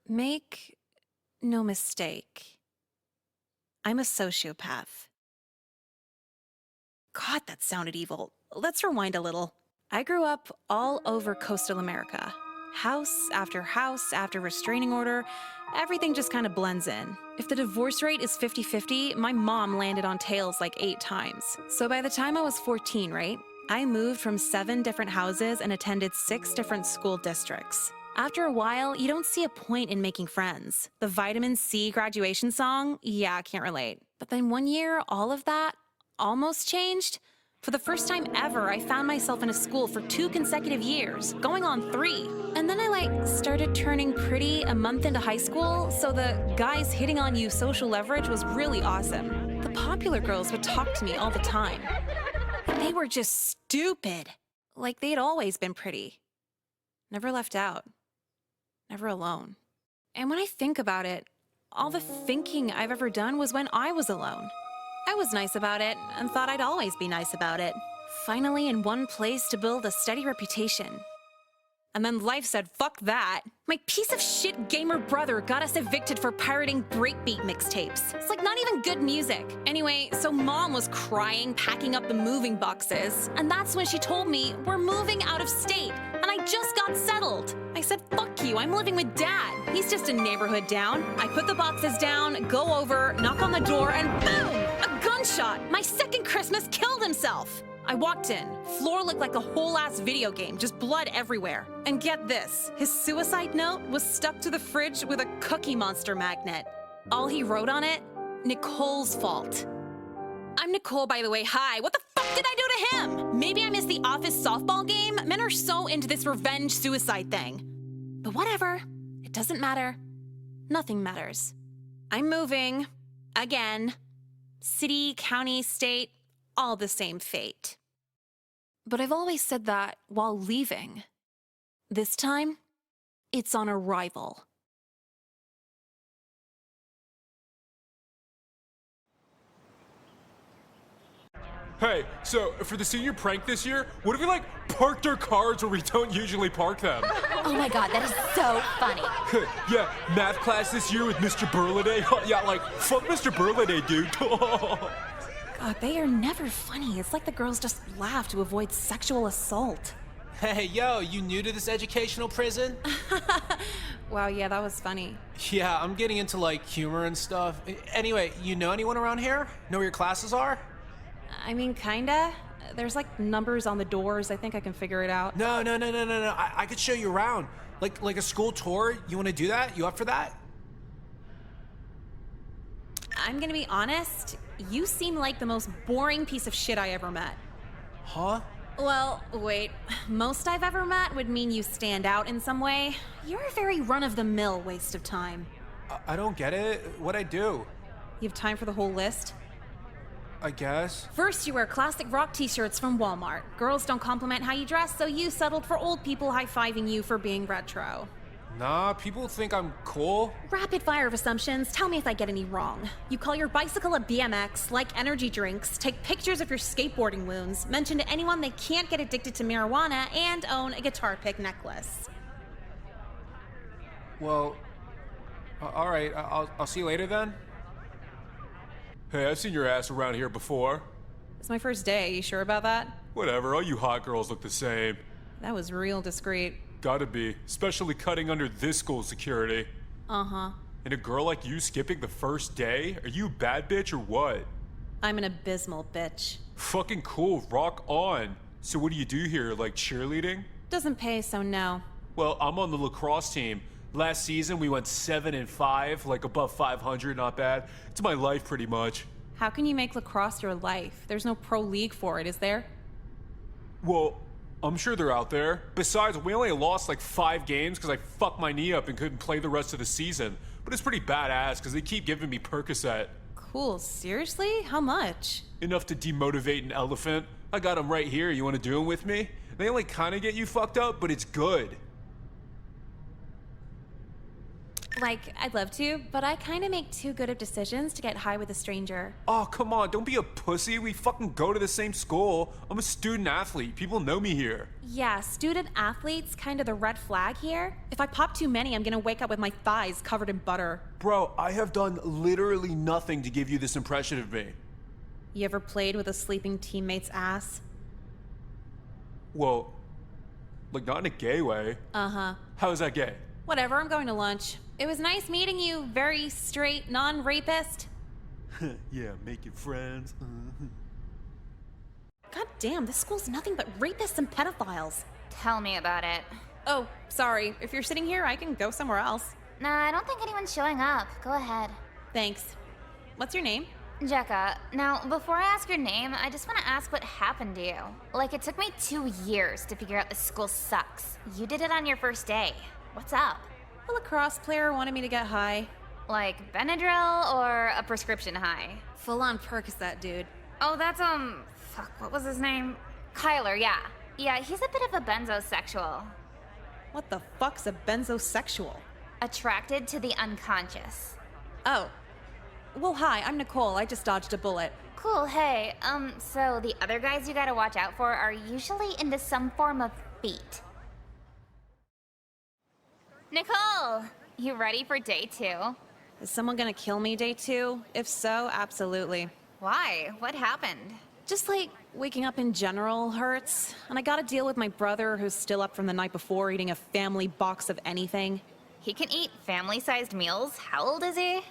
Make no mistake, I'm a sociopath. God, that sounded evil. Let's rewind a little. I grew up all over coastal America. House after restraining order, everything just kind of blends in. If the divorce rate is 50-50, my mom landed on tails like 8 times. So by the time I was 14, right? I moved from 7 different houses and attended 6 different school districts. After a while, you don't see a point in making friends. The vitamin C graduation song? Yeah, I can't relate. But then one year, all of that almost changed. For the first time ever, I found myself in a school for 2 consecutive years, going on 3. And then I started turning pretty a month into high school, so the guys hitting on you social leverage was really awesome. The popular girls would talk to me all the time. And they were just stupid. Like they'd always been pretty. Never left out. Never alone. And when I think about it, all the thinking I've ever done was when I was alone. I was nice about it and thought I'd always be nice about it. Finally in one place to build a steady reputation. And then life said, fuck that. My piece of shit gamer brother got us evicted for pirating breakbeat mixtapes. It's like not even good music. Anyway, so mom was crying, packing up the moving boxes. And that's when she told me, we're moving out of state. And I just got settled. I said, fuck you, I'm living with dad. He's just a neighborhood down. I put the boxes down, go over, knock on the door, and boom! A gunshot! My second Christmas killed himself! I walked in. Floor looked like a whole-ass video game, just blood everywhere. And get this, his suicide note was stuck to the fridge with a Cookie Monster magnet. All he wrote on it, Nicole's fault. I'm Nicole, by the way, hi. What the fuck did I do to him? Maybe I missed the office softball game? Men are so into this revenge suicide thing. But whatever, it doesn't matter. Nothing matters. I'm moving, again. City, county, state, all the same fate. But I've always said that while leaving. This time, it's on arrival. Hey, so for the senior prank this year, what if we parked our cars where we don't usually park them? Oh my god, that is so funny. Yeah, math class this year with Mr. Burladay. Yeah, fuck Mr. Burladay, dude. God, they are never funny. It's like the girls just laugh to avoid sexual assault. Hey, yo, you new to this educational prison? Wow, yeah, that was funny. Yeah, I'm getting into humor and stuff. Anyway, you know anyone around here? Know where your classes are? I mean, kinda. There's numbers on the doors. I think I can figure it out. No. I could show you around. Like a school tour. You want to do that? You up for that? I'm gonna be honest. You seem like the most boring piece of shit I ever met. Huh? Well, wait. Most I've ever met would mean you stand out in some way. You're a very run-of-the-mill waste of time. I don't get it. What'd I do? You have time for the whole list? I guess. First, you wear classic rock t-shirts from Walmart. Girls don't compliment how you dress, so you settled for old people high-fiving you for being retro. Nah, people think I'm cool. Rapid fire of assumptions. Tell me if I get any wrong. You call your bicycle a BMX, like energy drinks, take pictures of your skateboarding wounds, mention to anyone they can't get addicted to marijuana, and own a guitar pick necklace. Well, all right. I'll see you later then. Hey, I've seen your ass around here before. It's my first day. You sure about that? Whatever, all you hot girls look the same. That was real discreet. Gotta be, especially cutting under this school security. Uh-huh. And a girl like you skipping the first day? Are you a bad bitch or what? I'm an abysmal bitch. Fucking cool, rock on. So what do you do here, cheerleading? Doesn't pay, so no. Well, I'm on the lacrosse team. Last season we went 7-5, above 500, not bad. It's my life pretty much. How can you make lacrosse your life? There's no pro league for it, is there? Well, I'm sure they're out there. Besides, we only lost 5 games because I fucked my knee up and couldn't play the rest of the season. But it's pretty badass because they keep giving me Percocet. Cool, seriously? How much? Enough to demotivate an elephant. I got them right here, you want to do them with me? They only kind of get you fucked up, but it's good. Like, I'd love to, but I kind of make too good of decisions to get high with a stranger. Oh, come on, don't be a pussy. We fucking go to the same school. I'm a student athlete. People know me here. Yeah, student athletes, kind of the red flag here. If I pop too many, I'm gonna wake up with my thighs covered in butter. Bro, I have done literally nothing to give you this impression of me. You ever played with a sleeping teammate's ass? Well, like not in a gay way. Uh-huh. How is that gay? Whatever, I'm going to lunch. It was nice meeting you, very straight, non-rapist. Yeah, making friends. God damn, this school's nothing but rapists and pedophiles. Tell me about it. Oh, sorry. If you're sitting here, I can go somewhere else. Nah, I don't think anyone's showing up. Go ahead. Thanks. What's your name? Jekka, now, before I ask your name, I just want to ask what happened to you. Like, it took me 2 years to figure out this school sucks. You did it on your first day. What's up? A lacrosse player wanted me to get high. Like Benadryl or a prescription high? Full-on Percocet, dude. Oh, that's, fuck, what was his name? Kyler, yeah. Yeah, he's a bit of a benzosexual. What the fuck's a benzosexual? Attracted to the unconscious. Oh. Well, hi, I'm Nicole. I just dodged a bullet. Cool, hey, so the other guys you gotta watch out for are usually into some form of feet. Nicole, you ready for day 2? Is someone gonna kill me day 2? If so, absolutely. Why? What happened? Just like waking up in general hurts, and I gotta deal with my brother who's still up from the night before eating a family box of anything. He can eat family-sized meals? How old is he?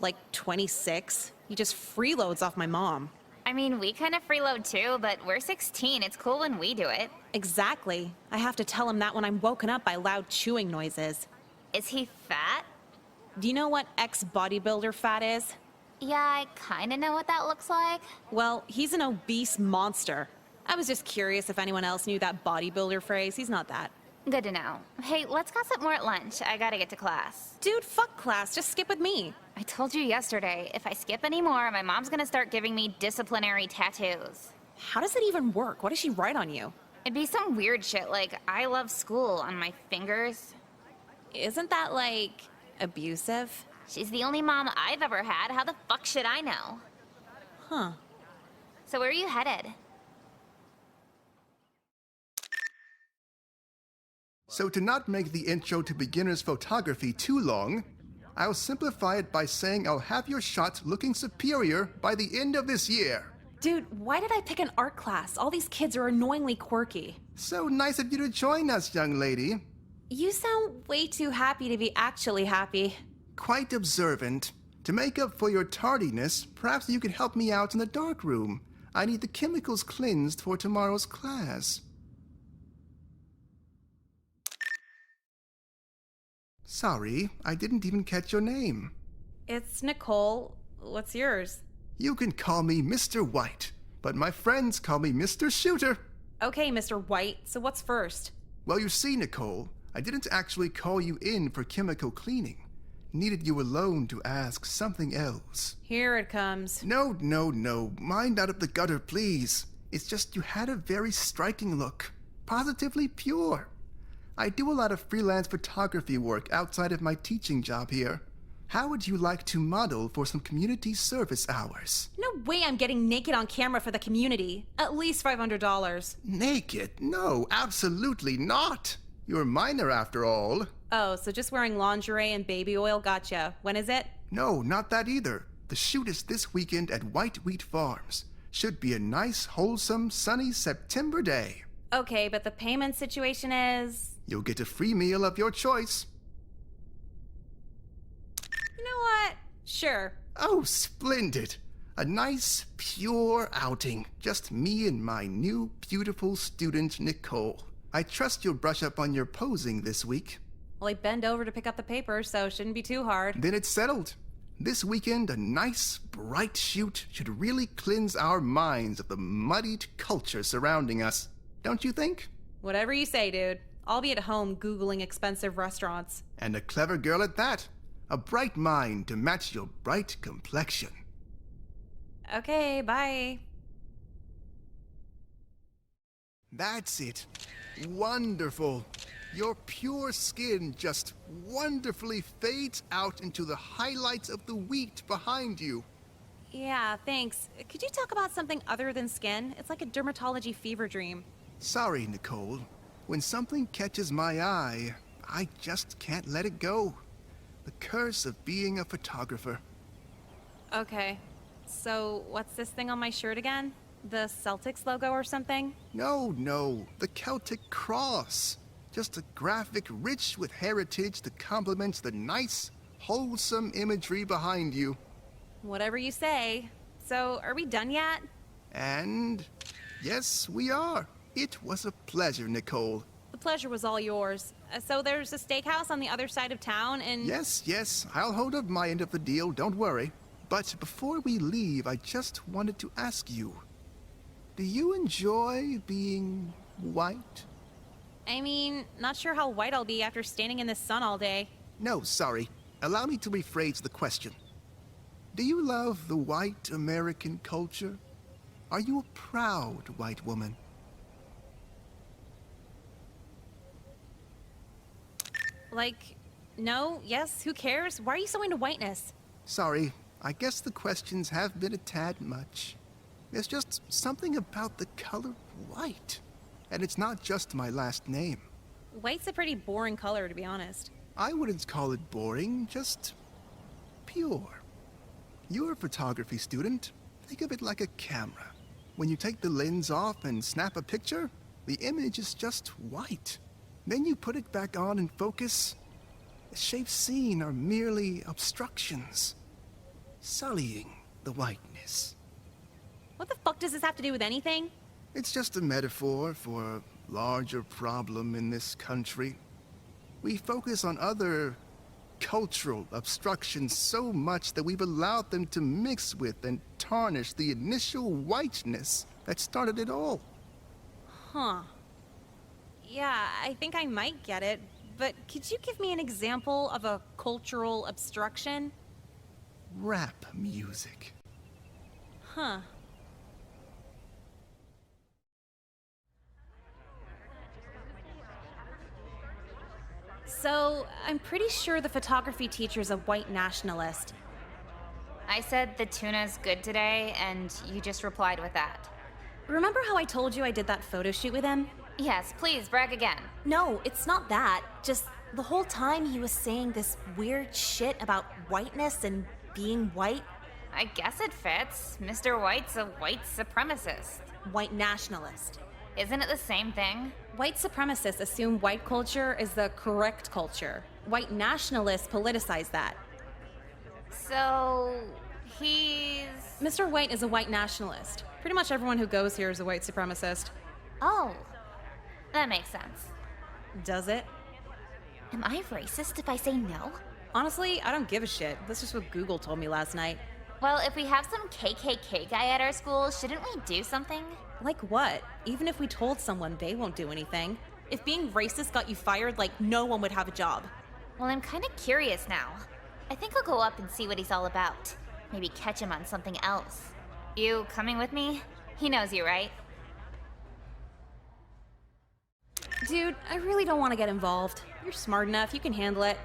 Like 26. He just freeloads off my mom. I mean, we kind of freeload too, but we're 16. It's cool when we do it. Exactly. I have to tell him that when I'm woken up by loud chewing noises. Is he fat? Do you know what ex-bodybuilder fat is? Yeah, I kind of know what that looks like. Well, he's an obese monster. I was just curious if anyone else knew that bodybuilder phrase. He's not that. Good to know. Hey, let's gossip more at lunch. I gotta get to class. Dude, fuck class. Just skip with me. I told you yesterday, if I skip anymore, my mom's gonna start giving me disciplinary tattoos. How does it even work? What does she write on you? It'd be some weird shit like, I love school on my fingers. Isn't that, like, abusive? She's the only mom I've ever had. How the fuck should I know? Huh. So where are you headed? So to not make the intro to beginner's photography too long, I'll simplify it by saying I'll have your shot looking superior by the end of this year. Dude, why did I pick an art class? All these kids are annoyingly quirky. So nice of you to join us, young lady. You sound way too happy to be actually happy. Quite observant. To make up for your tardiness, perhaps you could help me out in the dark room. I need the chemicals cleansed for tomorrow's class. Sorry, I didn't even catch your name. It's Nicole. What's yours? You can call me Mr. White, but my friends call me Mr. Shooter. Okay, Mr. White, so what's first? Well, you see, Nicole, I didn't actually call you in for chemical cleaning. Needed you alone to ask something else. Here it comes. No, mind out of the gutter, please. It's just you had a very striking look. Positively pure. I do a lot of freelance photography work outside of my teaching job here. How would you like to model for some community service hours? No way I'm getting naked on camera for the community. At least $500. Naked? No, absolutely not. You're a minor after all. Oh, so just wearing lingerie and baby oil gotcha. When is it? No, not that either. The shoot is this weekend at White Wheat Farms. Should be a nice, wholesome, sunny September day. Okay, but the payment situation is... You'll get a free meal of your choice. You know what? Sure. Oh, splendid. A nice, pure outing. Just me and my new, beautiful student, Nicole. I trust you'll brush up on your posing this week. Well, I bend over to pick up the paper, so it shouldn't be too hard. Then it's settled. This weekend, a nice, bright shoot should really cleanse our minds of the muddied culture surrounding us. Don't you think? Whatever you say, dude. I'll be at home Googling expensive restaurants. And a clever girl at that. A bright mind to match your bright complexion. Okay, bye. That's it. Wonderful. Your pure skin just wonderfully fades out into the highlights of the wheat behind you. Yeah, thanks. Could you talk about something other than skin? It's like a dermatology fever dream. Sorry, Nicole. When something catches my eye, I just can't let it go. The curse of being a photographer. Okay. So, what's this thing on my shirt again? The Celtics logo or something? No, the Celtic cross. Just a graphic rich with heritage that complements the nice, wholesome imagery behind you. Whatever you say. So, are we done yet? And yes, we are. It was a pleasure, Nicole. The pleasure was all yours. So there's a steakhouse on the other side of town and... Yes, I'll hold up my end of the deal, don't worry. But before we leave, I just wanted to ask you, do you enjoy being white? I mean, not sure how white I'll be after standing in the sun all day. No, sorry. Allow me to rephrase the question. Do you love the white American culture? Are you a proud white woman? Like, no, yes, who cares? Why are you so into whiteness? Sorry, I guess the questions have been a tad much. There's just something about the color white. And it's not just my last name. White's a pretty boring color, to be honest. I wouldn't call it boring, just pure. You're a photography student. Think of it like a camera. When you take the lens off and snap a picture, the image is just white. Then you put it back on and focus. The shapes seen are merely obstructions, sullying the whiteness. What the fuck does this have to do with anything? It's just a metaphor for a larger problem in this country. We focus on other cultural obstructions so much that we've allowed them to mix with and tarnish the initial whiteness that started it all. Huh. Yeah, I think I might get it, but could you give me an example of a cultural obstruction? Rap music. Huh. So, I'm pretty sure the photography teacher's a white nationalist. I said the tuna's good today, and you just replied with that. Remember how I told you I did that photo shoot with him? Yes, please, brag again. No, it's not that. Just the whole time he was saying this weird shit about whiteness and being white. I guess it fits. Mr. White's a white supremacist. White nationalist. Isn't it the same thing? White supremacists assume white culture is the correct culture. White nationalists politicize that. So, he's... Mr. White is a white nationalist. Pretty much everyone who goes here is a white supremacist. Oh, that makes sense. Does it? Am I racist if I say no? Honestly, I don't give a shit. That's just what Google told me last night. Well, if we have some KKK guy at our school, shouldn't we do something? Like what? Even if we told someone, they won't do anything. If being racist got you fired, like no one would have a job. Well, I'm kind of curious now. I think I'll go up and see what he's all about. Maybe catch him on something else. You coming with me? He knows you, right? Dude, I really don't want to get involved. You're smart enough, you can handle it.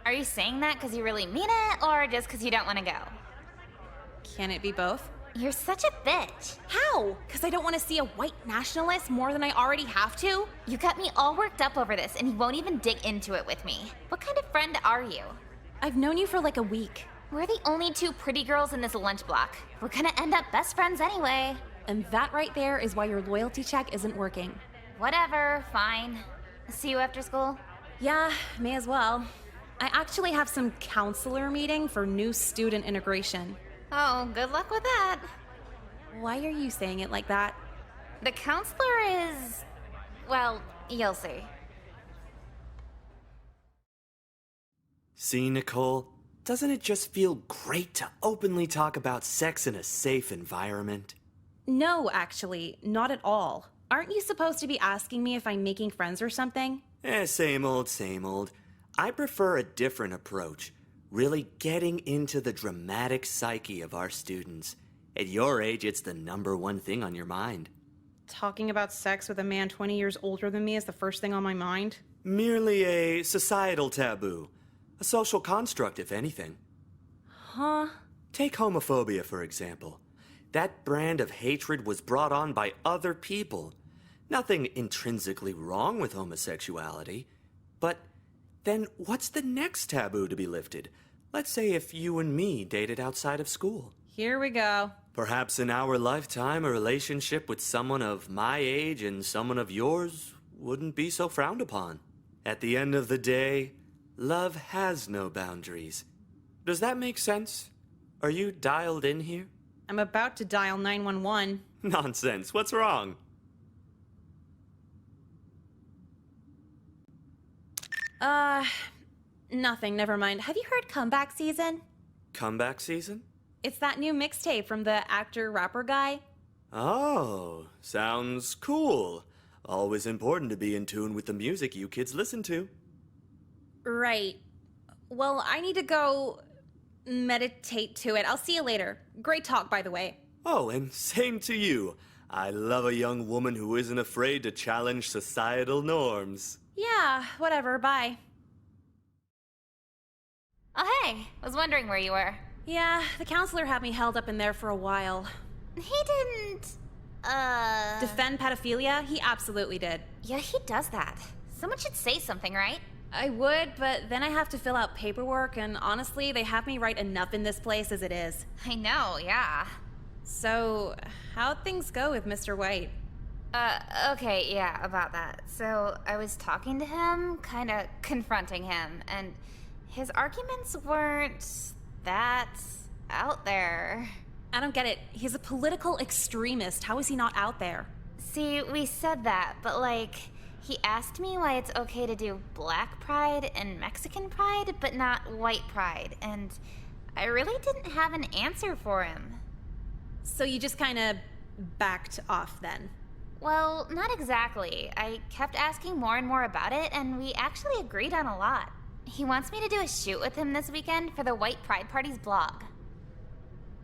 Are you saying that because you really mean it, or just because you don't want to go? Can it be both? You're such a bitch. How? Because I don't want to see a white nationalist more than I already have to? You got me all worked up over this, and you won't even dig into it with me. What kind of friend are you? I've known you for like a week. We're the only two pretty girls in this lunch block. We're gonna end up best friends anyway. And that right there is why your loyalty check isn't working. Whatever, fine. See you after school? Yeah, may as well. I actually have some counselor meeting for new student integration. Oh, good luck with that. Why are you saying it like that? The counselor is... well, you'll see. See, Nicole? Doesn't it just feel great to openly talk about sex in a safe environment? No, actually, not at all. Aren't you supposed to be asking me if I'm making friends or something? Same old, same old. I prefer a different approach. Really getting into the dramatic psyche of our students. At your age, it's the #1 thing on your mind. Talking about sex with a man 20 years older than me is the first thing on my mind? Merely a societal taboo. A social construct, if anything. Huh? Take homophobia, for example. That brand of hatred was brought on by other people. Nothing intrinsically wrong with homosexuality. But then what's the next taboo to be lifted? Let's say if you and me dated outside of school. Here we go. Perhaps in our lifetime, a relationship with someone of my age and someone of yours wouldn't be so frowned upon. At the end of the day, love has no boundaries. Does that make sense? Are you dialed in here? I'm about to dial 911. Nonsense. What's wrong? Nothing, never mind. Have you heard Comeback Season? Comeback season? It's that new mixtape from the actor-rapper guy. Oh, sounds cool. Always important to be in tune with the music you kids listen to. Right. Well, I need to go meditate to it. I'll see you later. Great talk, by the way. Oh, and same to you. I love a young woman who isn't afraid to challenge societal norms. Yeah, whatever, bye. Oh, hey. Was wondering where you were. Yeah, the counselor had me held up in there for a while. He didn't, Defend pedophilia? He absolutely did. Yeah, he does that. Someone should say something, right? I would, but then I have to fill out paperwork, and honestly, they have me write enough in this place as it is. I know, yeah. So, how'd things go with Mr. White? Okay, yeah, about that. So, I was talking to him, kinda confronting him, and his arguments weren't that out there. I don't get it. He's a political extremist. How is he not out there? See, we said that, but like, he asked me why it's okay to do Black Pride and Mexican Pride, but not White Pride, and I really didn't have an answer for him. So you just kind of backed off then? Well, not exactly. I kept asking more and more about it, and we actually agreed on a lot. He wants me to do a shoot with him this weekend for the White Pride Party's blog.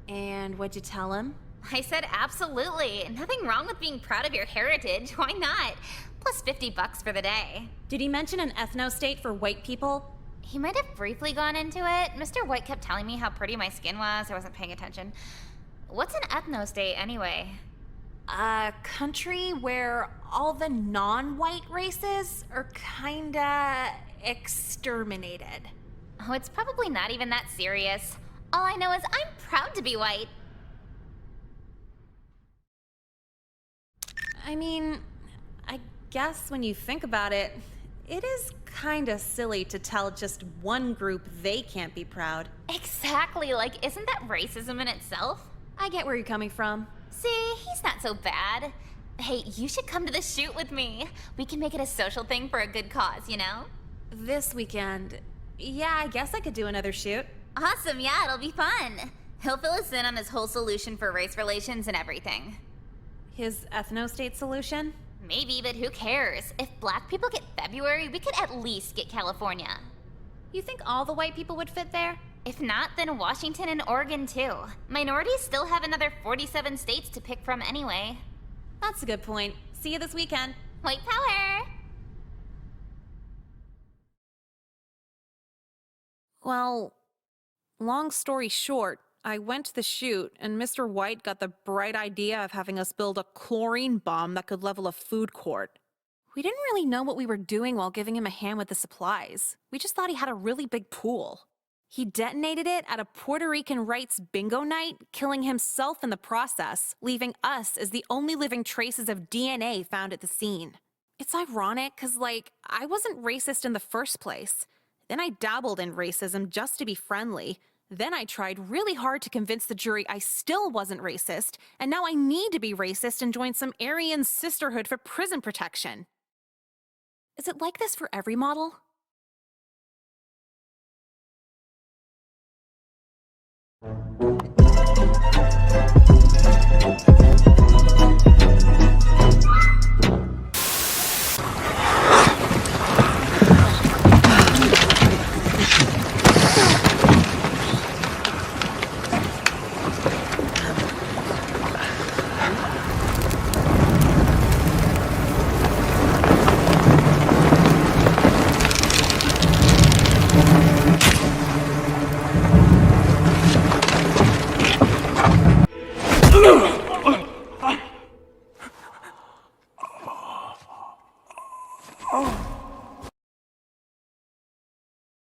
And what'd you tell him? I said absolutely. Nothing wrong with being proud of your heritage. Why not? Plus $50 for the day. Did he mention an ethno-state for white people? He might have briefly gone into it. Mr. White kept telling me how pretty my skin was. I wasn't paying attention. What's an ethno-state anyway? A country where all the non-white races are kinda exterminated. Oh, it's probably not even that serious. All I know is I'm proud to be white. I mean, I guess when you think about it, it is kinda silly to tell just one group they can't be proud. Exactly, like, isn't that racism in itself? I get where you're coming from. See, he's not so bad. Hey, you should come to the shoot with me. We can make it a social thing for a good cause, you know? This weekend, yeah, I guess I could do another shoot. Awesome, yeah, it'll be fun. He'll fill us in on his whole solution for race relations and everything. His ethno-state solution? Maybe, but who cares? If black people get February, we could at least get California. You think all the white people would fit there? If not, then Washington and Oregon too. Minorities still have another 47 states to pick from anyway. That's a good point. See you this weekend. White power! Well, long story short, I went to the shoot, and Mr. White got the bright idea of having us build a chlorine bomb that could level a food court. We didn't really know what we were doing while giving him a hand with the supplies. We just thought he had a really big pool. He detonated it at a Puerto Rican rights bingo night, killing himself in the process, leaving us as the only living traces of DNA found at the scene. It's ironic because, I wasn't racist in the first place. Then I dabbled in racism just to be friendly. Then I tried really hard to convince the jury I still wasn't racist, and now I need to be racist and join some Aryan sisterhood for prison protection. Is it like this for every model?